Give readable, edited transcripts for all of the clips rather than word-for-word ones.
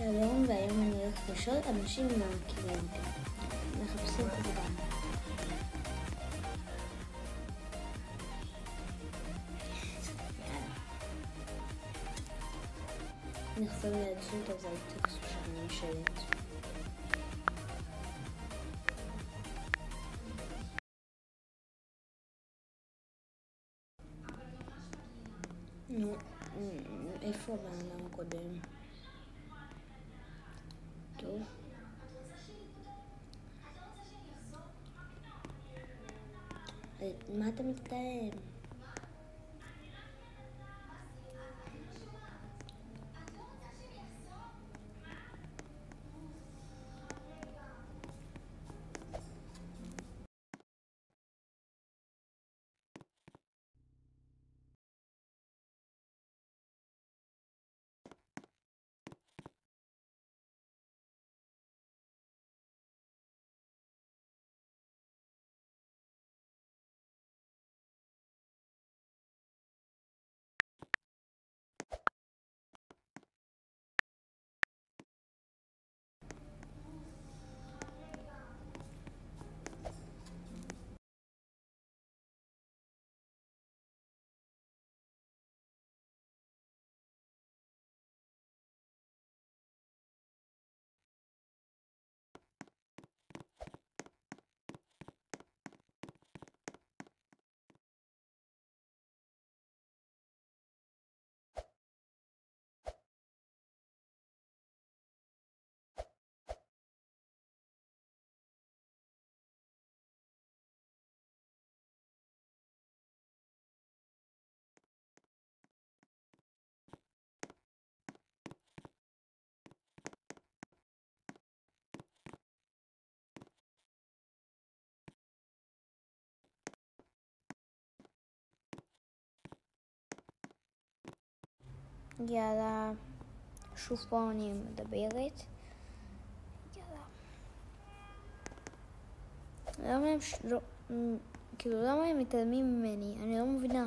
שלום, והיום אני הולכת לשאול אנשים לא מכירים אותי. מחפשים קורבן. נחזור לידשות, אז אל תחשו שאני שואלת. נו, איפה הבן אדם הקודם? טוב. מה אתה מתקיים? יאללה, שוב פה אני מדברת. יאללה. למה הם מתעלמים ממני? אני לא מבינה.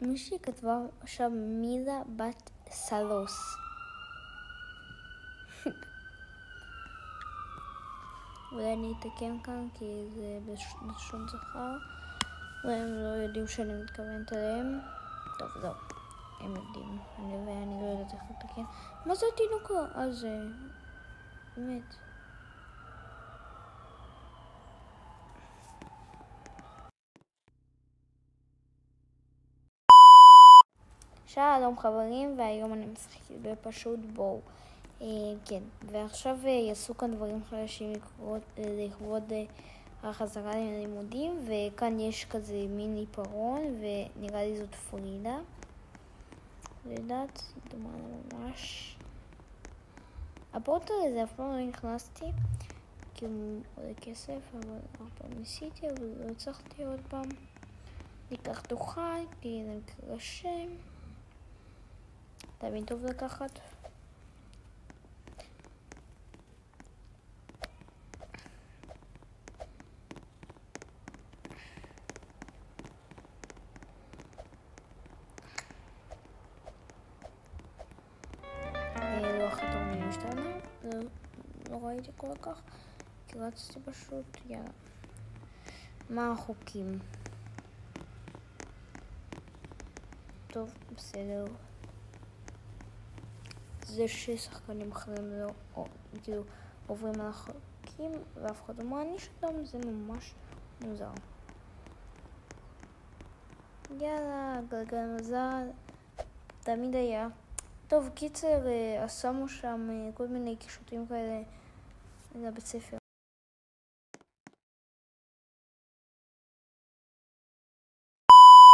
מישהי כתבה עכשיו מילה בת סלוס. אולי אני אתקן כאן כי זה בלשון זכר. אולי הם לא יודעים שאני מתכוונת עליהם. טוב, זהו. הם יודעים. אני לא יודעת איך לתקן. מה זה התינוקו? אז באמת. שלום חברים, והיום אני משחקת בפשוט בואו. כן, ועכשיו יעשו כאן דברים חדשים לכבוד החזרה ללימודים, וכאן יש כזה מיני פרון, ונראה לי זאת פרידה. לדעת, דומה ממש. הפורטל הזה אף פעם לא נכנסתי, כי הוא עולה כסף, אבל אף פעם ניסיתי, אבל לא הצלחתי עוד פעם. ניקח תוכל, כי זה מקרה שם. תמיד טוב לקחת. לוח התורמים השתנה, לא ראיתי כל כך, כי רצתי פשוט, יאללה. מה החוקים? טוב, בסדר. זה ששחקנים אחרים לא, כאילו, עוברים על החוקים ואף אחד לא מעניש אותם, זה ממש מוזר. יאללה, גלגל מזל, תמיד היה. טוב, קיצר, שמו שם כל מיני קישוטים כאלה לבית ספר.